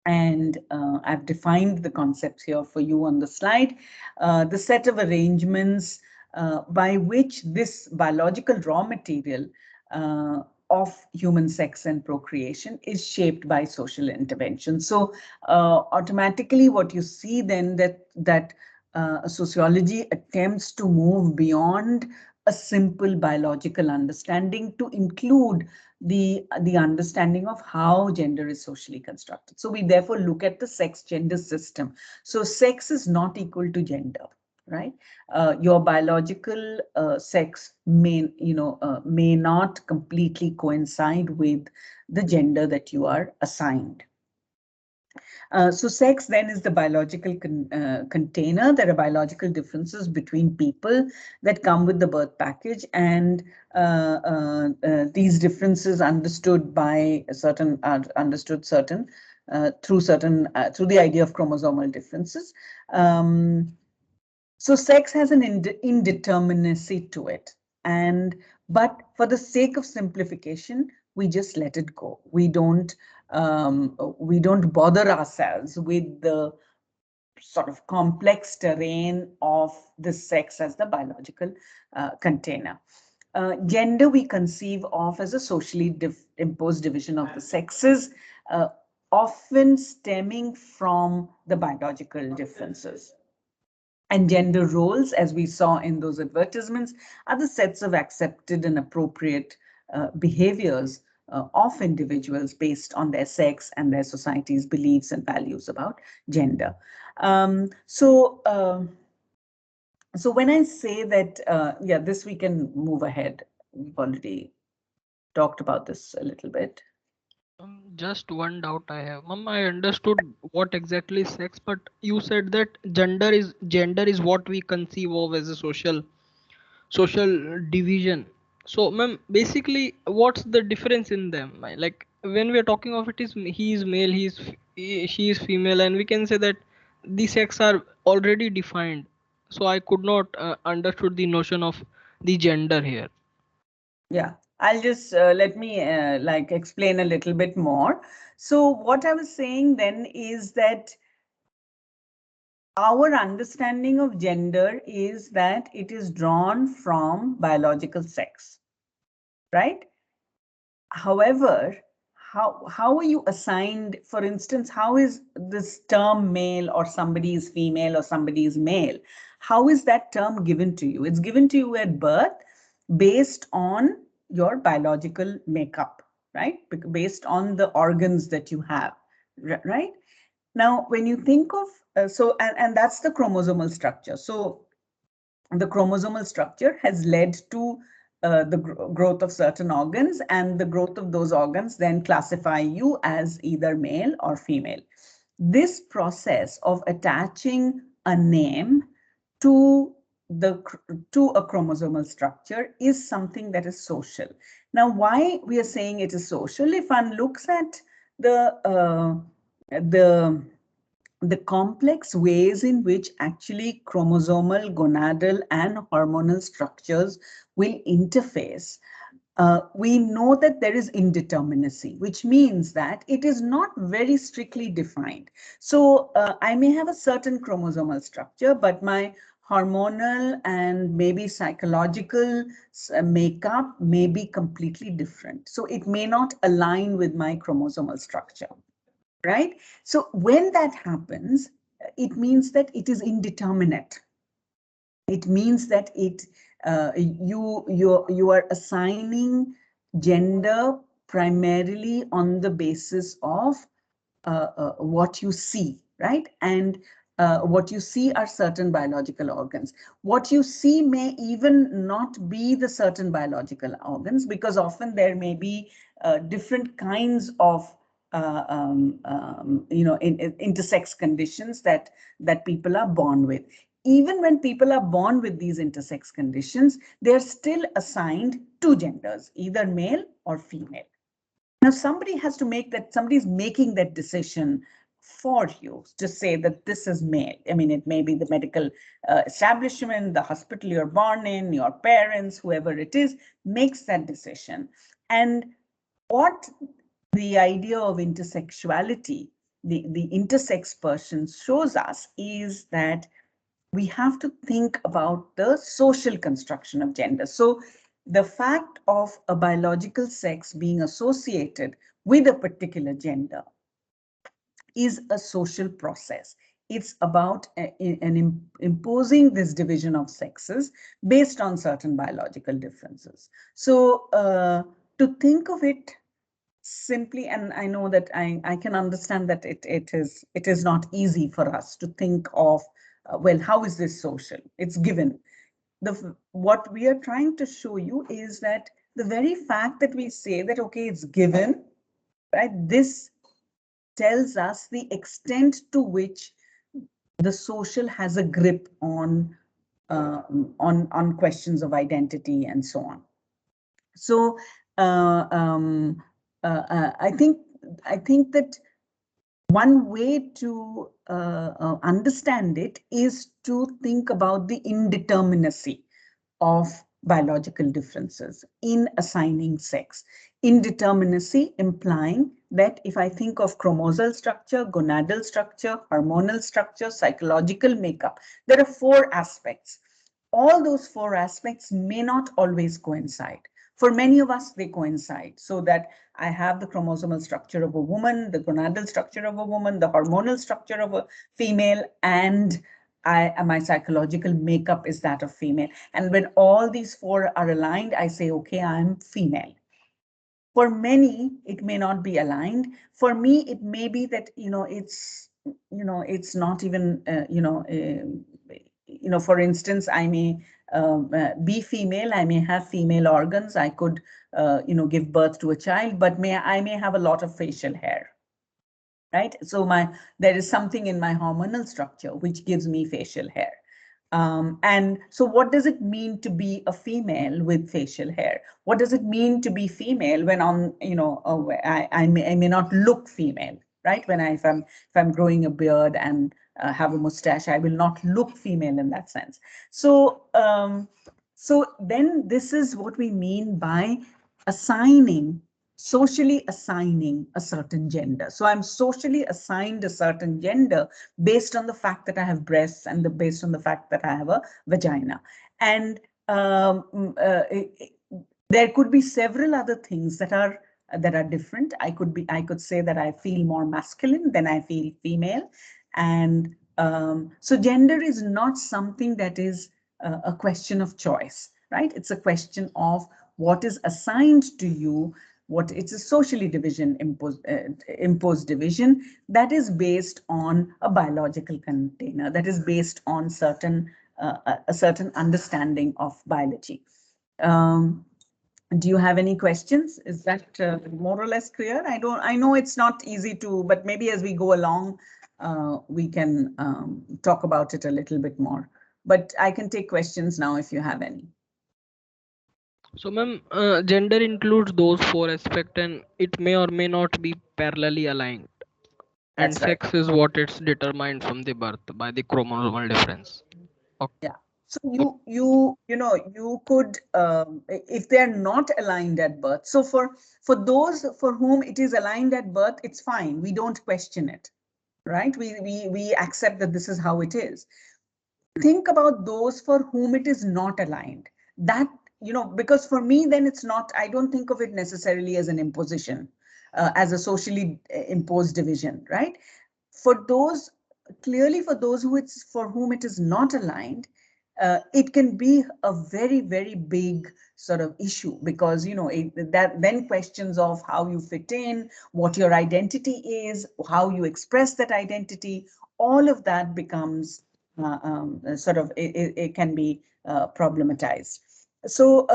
And I've defined the concepts here for you on the slide. The set of arrangements by which this biological raw material of human sex and procreation is shaped by social intervention. So automatically what you see then that sociology attempts to move beyond a simple biological understanding to include the understanding of how gender is socially constructed. So we therefore look at the sex-gender system. So sex is not equal to gender, right? Your biological sex may not completely coincide with the gender that you are assigned. So sex then is the biological container. There are biological differences between people that come with the birth package, and these differences understood by certain through the idea of chromosomal differences. So sex has an indeterminacy to it, but for the sake of simplification, we just let it go. We don't bother ourselves with the sort of complex terrain of the sex as the biological container. Gender we conceive of as a socially imposed division of the sexes, often stemming from the biological differences. And gender roles, as we saw in those advertisements, are the sets of accepted and appropriate behaviors of individuals based on their sex and their society's beliefs and values about gender. So when I say that, this we can move ahead. We've already talked about this a little bit. Just one doubt I have. Mom, I understood what exactly is sex, but you said that gender is what we conceive of as a social division. So, ma'am, basically, what's the difference in them? Like when we are talking of it, he is male, she is female, and we can say that the sex are already defined. So I could not understood the notion of the gender here. Yeah, I'll just let me explain a little bit more. So what I was saying then is that our understanding of gender is that it is drawn from biological sex, right? However, how are you assigned, for instance, how is this term male or somebody is female or somebody is male? How is that term given to you? It's given to you at birth based on your biological makeup, right? Based on the organs that you have, right? Now, when you think of, and that's the chromosomal structure. So the chromosomal structure has led to growth of certain organs, and the growth of those organs then classify you as either male or female. This process of attaching a name to a chromosomal structure is something that is social. Now, why we are saying it is social? If one looks at the complex ways in which actually chromosomal, gonadal, and hormonal structures will interface, we know that there is indeterminacy, which means that it is not very strictly defined. So I may have a certain chromosomal structure, but my hormonal and maybe psychological makeup may be completely different. So it may not align with my chromosomal structure, right? So when that happens, it means that it is indeterminate. It means that you are assigning gender primarily on the basis of what you see, right? And what you see are certain biological organs. What you see may even not be the certain biological organs, because often there may be different kinds of intersex conditions that people are born with. Even when people are born with these intersex conditions, they're still assigned two genders, either male or female. Now, somebody's making that decision for you to say that this is male. I mean, it may be the medical establishment, the hospital you're born in, your parents, whoever it is, makes that decision. And what the idea of intersexuality, the intersex person shows us is that we have to think about the social construction of gender. So the fact of a biological sex being associated with a particular gender is a social process. It's about imposing this division of sexes based on certain biological differences. So to think of it simply, and I know that I can understand that it is not easy for us to think of, well, how is this social? It's given. What we are trying to show you is that the very fact that we say that, okay, it's given, right? This tells us the extent to which the social has a grip on questions of identity and so on. So I think that one way to understand it is to think about the indeterminacy of biological differences in assigning sex. Indeterminacy implying that if I think of chromosal structure, gonadal structure, hormonal structure, psychological makeup, there are four aspects. All those four aspects may not always coincide. For many of us, they coincide, so that I have the chromosomal structure of a woman, the gonadal structure of a woman, the hormonal structure of a female, and my psychological makeup is that of female. And when all these four are aligned, I say, okay, I'm female. For many, it may not be aligned. For me, it may be that, it's not even, for instance, I may be female, I may have female organs, I could, give birth to a child, but I may have a lot of facial hair, right? So there is something in my hormonal structure which gives me facial hair. And so what does it mean to be a female with facial hair? What does it mean to be female when I may not look female, right? If I'm growing a beard and have a mustache, I will not look female in that sense. So then this is what we mean by socially assigning a certain gender. So I'm socially assigned a certain gender based on the fact that I have breasts and based on the fact that I have a vagina. And there could be several other things that are different. I could say that I feel more masculine than I feel female. And so gender is not something that is a question of choice, right? It's a question of what is assigned to you. It's a socially imposed division that is based on a biological container, that is based on a certain understanding of biology. Do you have any questions? Is that more or less clear? I know it's not easy to, but maybe as we go along, we can talk about it a little bit more. But I can take questions now if you have any. So, ma'am, gender includes those four aspects, and it may or may not be parallelly aligned. And That's right. sex is what it's determined from the birth by the chromosomal difference. Okay. Yeah. So you could if they are not aligned at birth. So for those for whom it is aligned at birth, it's fine. We don't question it, right? We accept that this is how it is. Think about those for whom it is not aligned. That because for me then it's not. I don't think of it necessarily as an imposition, as a socially imposed division, right? For those clearly for those for whom it is not aligned, it can be a very, very big sort of issue because that then questions of how you fit in, what your identity is, how you express that identity, all of that becomes sort of it can be problematized. So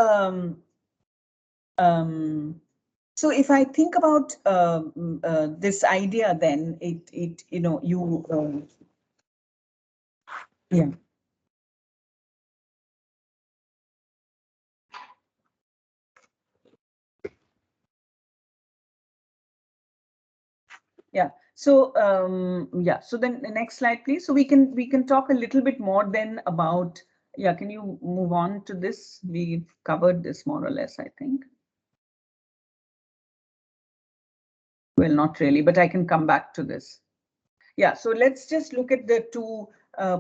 so if I think about this idea, then yeah. Yeah. So yeah. So then the next slide, please. So we can talk a little bit more then about. Yeah. Can you move on to this? We covered this more or less, I think. Well, not really, but I can come back to this. Yeah. So let's just look at the two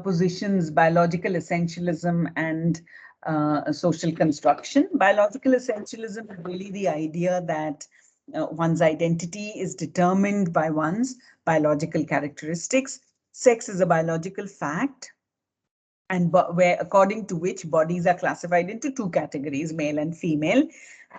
positions: biological essentialism and social construction. Biological essentialism is really the idea that one's identity is determined by one's biological characteristics. Sex is a biological fact, and where according to which bodies are classified into two categories, male and female.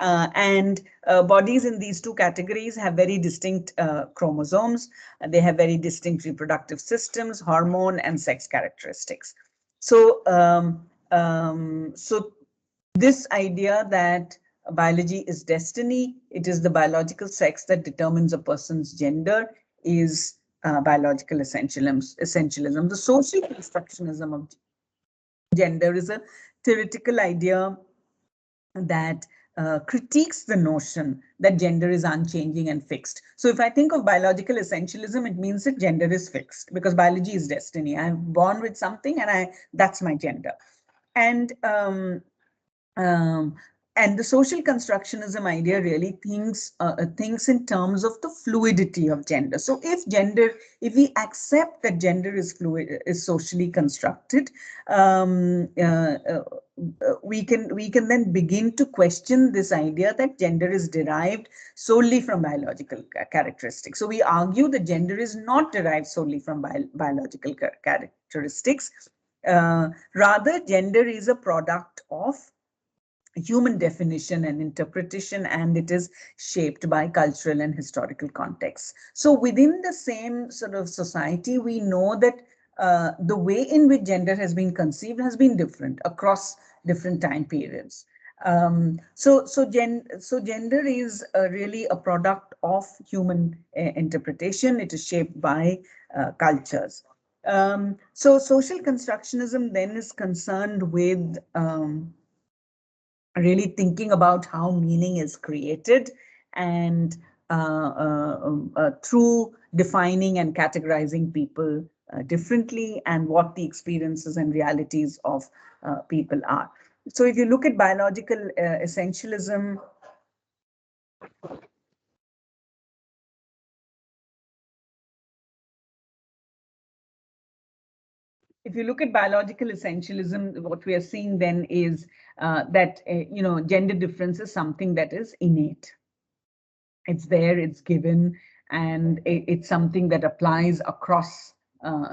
And bodies in these two categories have very distinct chromosomes. They have very distinct reproductive systems, hormone and sex characteristics. So so this idea that biology is destiny, it is the biological sex that determines a person's gender, is biological essentialism. The social constructionism of gender is a theoretical idea that critiques the notion that gender is unchanging and fixed. So if I think of biological essentialism, it means that gender is fixed because biology is destiny. I'm born with something and that's my gender. And and the social constructionism idea really thinks in terms of the fluidity of gender. So if we accept that gender is fluid, is socially constructed, we can then begin to question this idea that gender is derived solely from biological characteristics. So we argue that gender is not derived solely from biological characteristics. Rather, gender is a product of human definition and interpretation, and it is shaped by cultural and historical contexts. So within the same sort of society, we know that the way in which gender has been conceived has been different across different time periods. So gender is really a product of human interpretation. It is shaped by cultures. So social constructionism then is concerned with really thinking about how meaning is created and through defining and categorizing people differently and what the experiences and realities of people are. So if you look at biological essentialism, if you look at biological essentialism, what we are seeing then is that gender difference is something that is innate. It's there, it's given, and it's something that applies across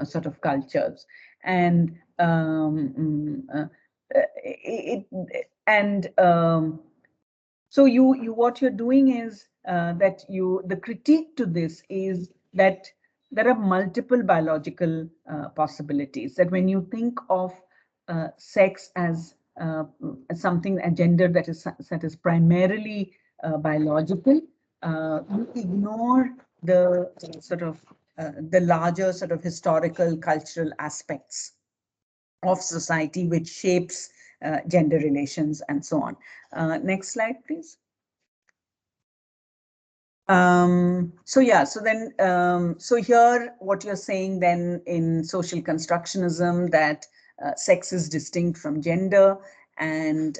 sort of cultures. And so what you're doing is that the critique to this is that there are multiple biological possibilities. That when you think of sex as something, a gender that is primarily biological, we ignore the sort of the larger sort of historical, cultural aspects of society which shapes gender relations and so on. Next slide, please. So yeah, so then, so here what you're saying then in social constructionism that sex is distinct from gender, and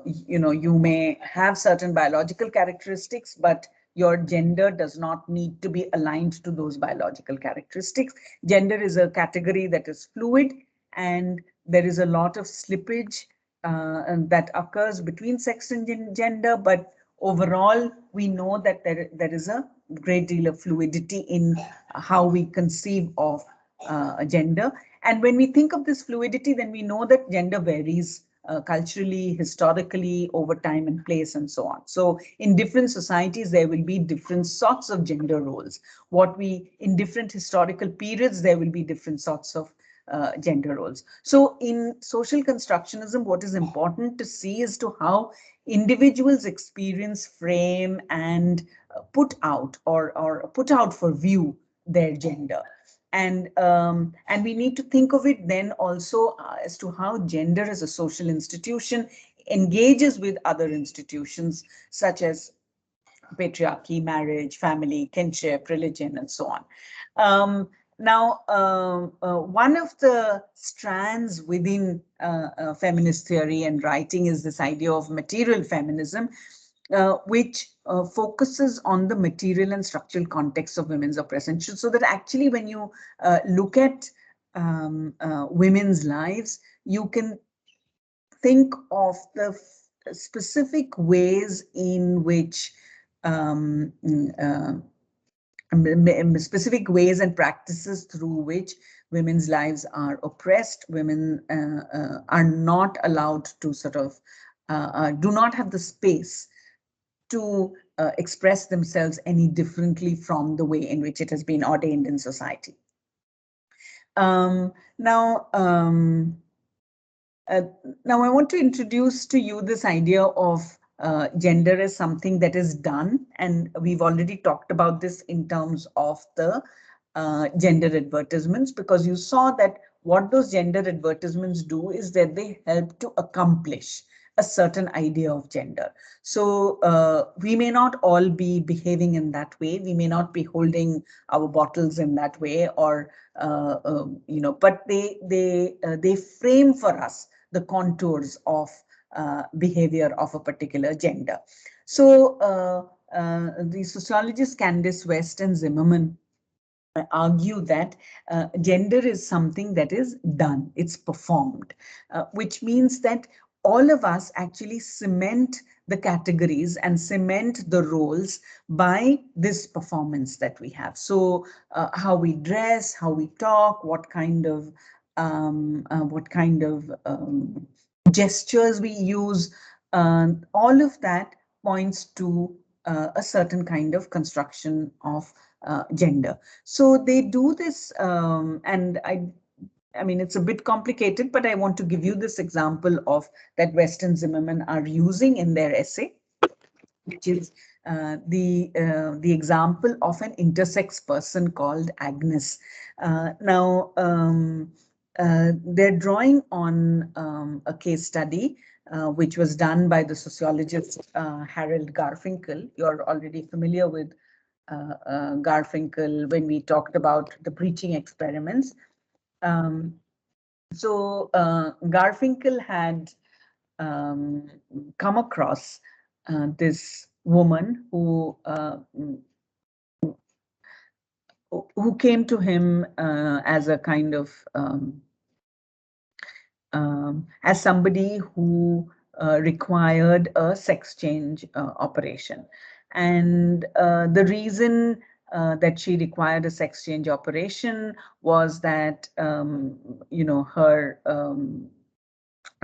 you know, you may have certain biological characteristics, but your gender does not need to be aligned to those biological characteristics. Gender is a category that is fluid, and there is a lot of slippage that occurs between sex and gender, but overall, we know that there is a great deal of fluidity in how we conceive of gender. And when we think of this fluidity, then we know that gender varies culturally, historically, over time and place, and so on. So in different societies, there will be different sorts of gender roles. In different historical periods, there will be different sorts of gender roles. So in social constructionism, what is important to see is to how individuals experience, frame, and put out or put out for view their gender. And we need to think of it then also as to how gender as a social institution engages with other institutions such as patriarchy, marriage, family, kinship, religion, and so on. Now, one of the strands within feminist theory and writing is this idea of material feminism, which focuses on the material and structural context of women's oppression. So that actually when you look at women's lives, you can think of the specific ways in which specific ways and practices through which women's lives are oppressed. Women are not allowed to sort of, do not have the space to express themselves any differently from the way in which it has been ordained in society. Now I want to introduce to you this idea of gender as something that is done, and we've already talked about this in terms of the gender advertisements, because you saw that what those gender advertisements do is that they help to accomplish a certain idea of gender. So we may not all be behaving in that way. We may not be holding our bottles in that way, or you know, but they frame for us the contours of behavior of a particular gender. So the sociologists Candice West and Zimmerman argue that gender is something that is done, it's performed, which means that all of us actually cement the categories and cement the roles by this performance that we have. So how we dress, how we talk, what kind of gestures we use, all of that points to a certain kind of construction of gender. So they do this, and I mean, it's a bit complicated, but I want to give you this example of that West and Zimmerman are using in their essay, which is the example of an intersex person called Agnes. Now, they're drawing on a case study which was done by the sociologist Harold Garfinkel. You're already familiar with Garfinkel when we talked about the preaching experiments. So Garfinkel had come across this woman who came to him as a kind of as somebody who required a sex change operation. And the reason that she required a sex change operation was that, you know, her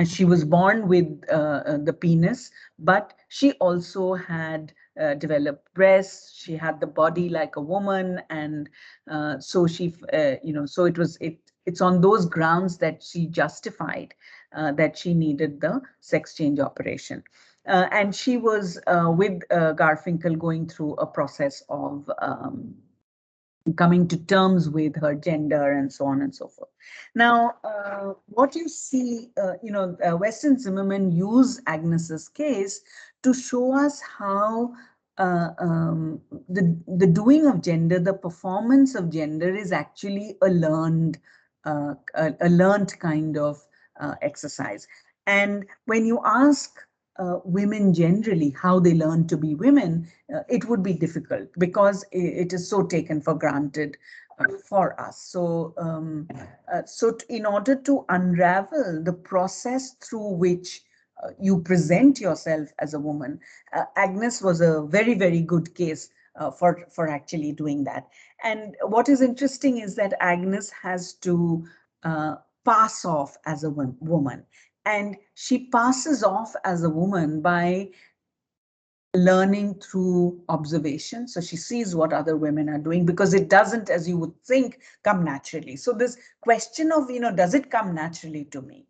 she was born with the penis, but she also had developed breasts. She had the body like a woman, and so she, you know, so it it's on those grounds that she justified that she needed the sex change operation. And she was with Garfinkel going through a process of coming to terms with her gender and so on and so forth. Now, what you see, Weston Zimmerman used Agnes's case to show us how the doing of gender, the performance of gender is actually a learned kind of exercise. And when you ask women generally how they learn to be women, it would be difficult because it is so taken for granted for us. So, in order to unravel the process through which you present yourself as a woman, Agnes was a very, very good case for actually doing that. And what is interesting is that Agnes has to pass off as a woman. And she passes off as a woman by learning through observation. So she sees what other women are doing, because it doesn't, as you would think, come naturally. So this question of, does it come naturally to me,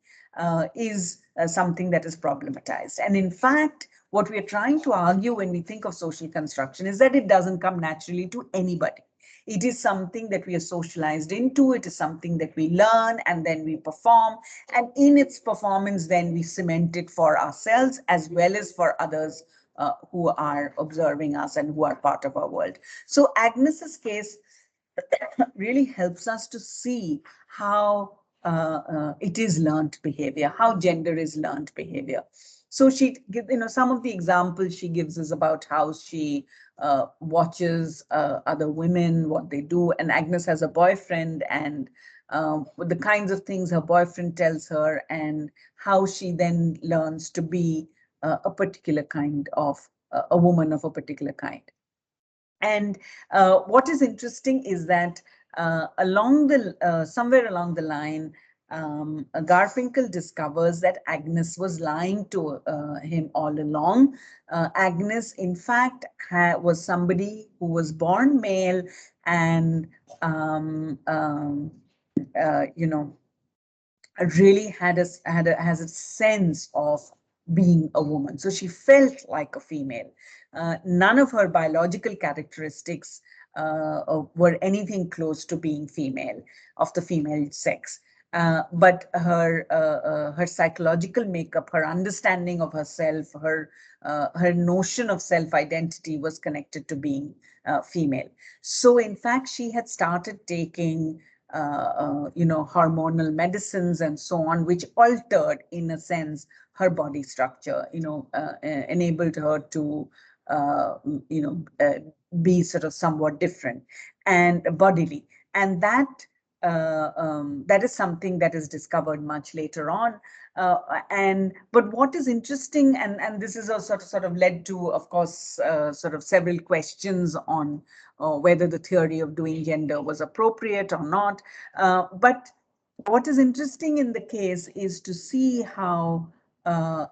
is something that is problematized. And in fact, what we are trying to argue when we think of social construction is that it doesn't come naturally to anybody. It is something that we are socialized into. It is something that we learn and then we perform. And in its performance, then we cement it for ourselves as well as for others who are observing us and who are part of our world. So Agnes's case really helps us to see how it is learned behavior, how gender is learned behavior. So she, some of the examples she gives is about how she watches other women, what they do. And Agnes has a boyfriend, and the kinds of things her boyfriend tells her, and how she then learns to be a particular kind of, a woman of a particular kind. And what is interesting is that somewhere along the line, Garfinkel discovers that Agnes was lying to him all along. Agnes, in fact, was somebody who was born male and, really has a sense of being a woman. So she felt like a female. None of her biological characteristics were anything close to being female, of the female sex. But her psychological makeup, her understanding of herself, her notion of self-identity was connected to being female. So in fact, she had started taking hormonal medicines and so on, which altered, in a sense, her body structure, enabled her to, be sort of somewhat different and bodily. And that is something that is discovered much later on. But what is interesting, and this is a sort of led to, of course, sort of several questions on whether the theory of doing gender was appropriate or not. But what is interesting in the case is to see how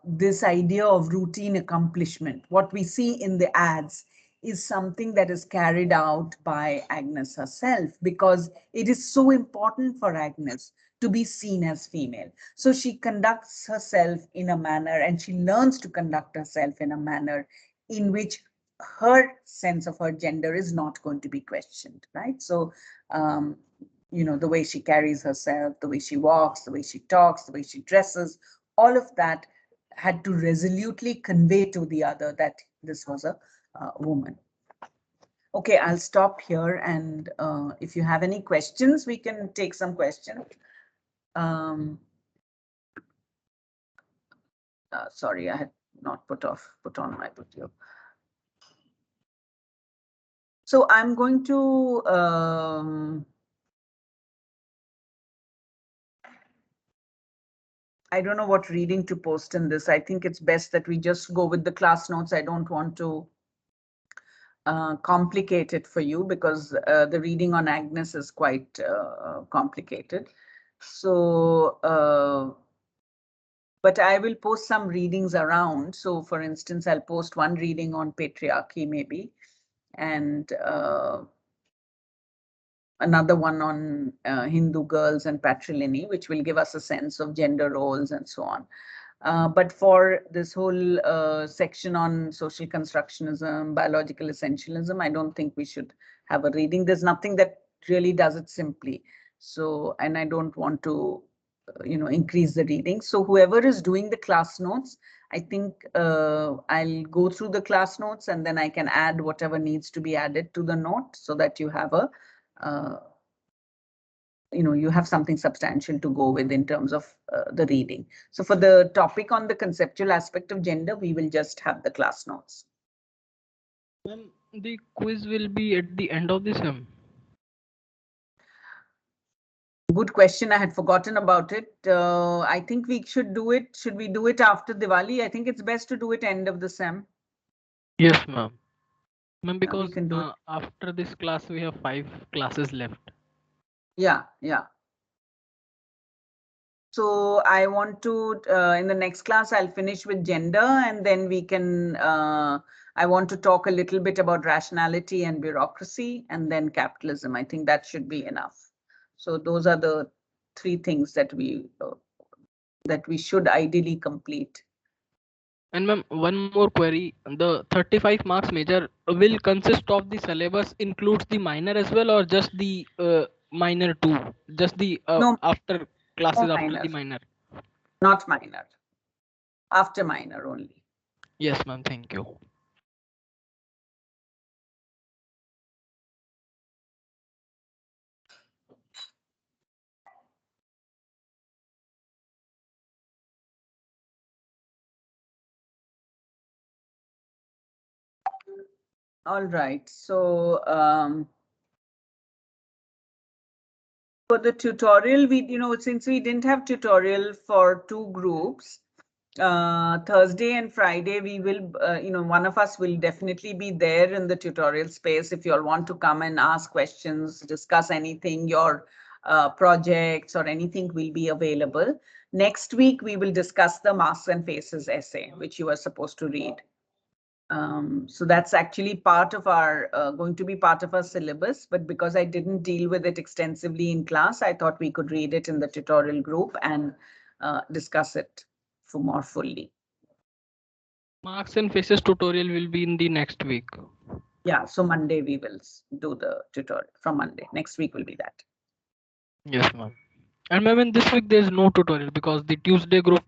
this idea of routine accomplishment, what we see in the ads, is something that is carried out by Agnes herself, because it is so important for Agnes to be seen as female. So she conducts herself in a manner, and she learns to conduct herself in a manner in which her sense of her gender is not going to be questioned, right? So, the way she carries herself, the way she walks, the way she talks, the way she dresses, all of that had to resolutely convey to the other that this was a woman. Okay, I'll stop here, and if you have any questions, we can take some questions. Sorry, I had not put on my video. So I'm going to I don't know what reading to post in this. I think it's best that we just go with the class notes. I don't want to complicate it for you, because the reading on Agnes is quite complicated. So, but I will post some readings around. So for instance, I'll post one reading on patriarchy maybe, and another one on Hindu girls and patrilineal, which will give us a sense of gender roles and so on. But for this whole section on social constructionism, biological essentialism, I don't think we should have a reading. There's nothing that really does it simply. So, and I don't want to, increase the reading. So whoever is doing the class notes, I think I'll go through the class notes and then I can add whatever needs to be added to the note so that you have a, you have something substantial to go with in terms of the reading. So for the topic on the conceptual aspect of gender, we will just have the class notes. The quiz will be at the end of the sem. Good question. I had forgotten about it. I think we should do it. Should we do it after Diwali? I think it's best to do it end of the sem. Yes, ma'am. Ma'am, because we can do it. After this class, we have 5 classes left. Yeah. So I want to, in the next class, I'll finish with gender and then we can, I want to talk a little bit about rationality and bureaucracy and then capitalism. I think that should be enough. So those are the 3 things that we should ideally complete. And ma'am, one more query. The 35 marks major will consist of the syllabus includes the minor as well, or just the minor 2? Just the No, after classes no after minor. the minor? Not minor. After minor only. Yes, ma'am. Thank you. All right. So for the tutorial, since we didn't have tutorial for 2 groups, Thursday and Friday, we will, one of us will definitely be there in the tutorial space. If you all want to come and ask questions, discuss anything, your projects or anything will be available. Next week, we will discuss the Masks and Faces essay, which you are supposed to read. So that's actually part of our, going to be part of our syllabus, but because I didn't deal with it extensively in class, I thought we could read it in the tutorial group and discuss it for more fully. Marks and Faces tutorial will be in the next week. Yeah, so Monday we will do the tutorial from Monday. Next week will be that. Yes, ma'am. And ma'am, in this week there's no tutorial because the Tuesday group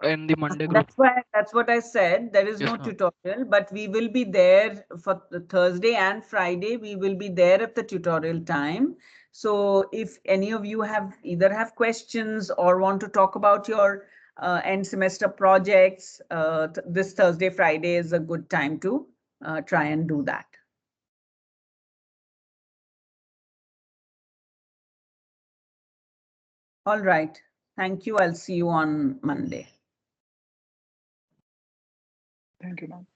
and the Monday group. That's what I said. There is no tutorial, but we will be there for the Thursday and Friday. We will be there at the tutorial time. So if any of you either have questions or want to talk about your end semester projects, this Thursday, Friday is a good time to try and do that. All right. Thank you. I'll see you on Monday. Thank you, ma'am.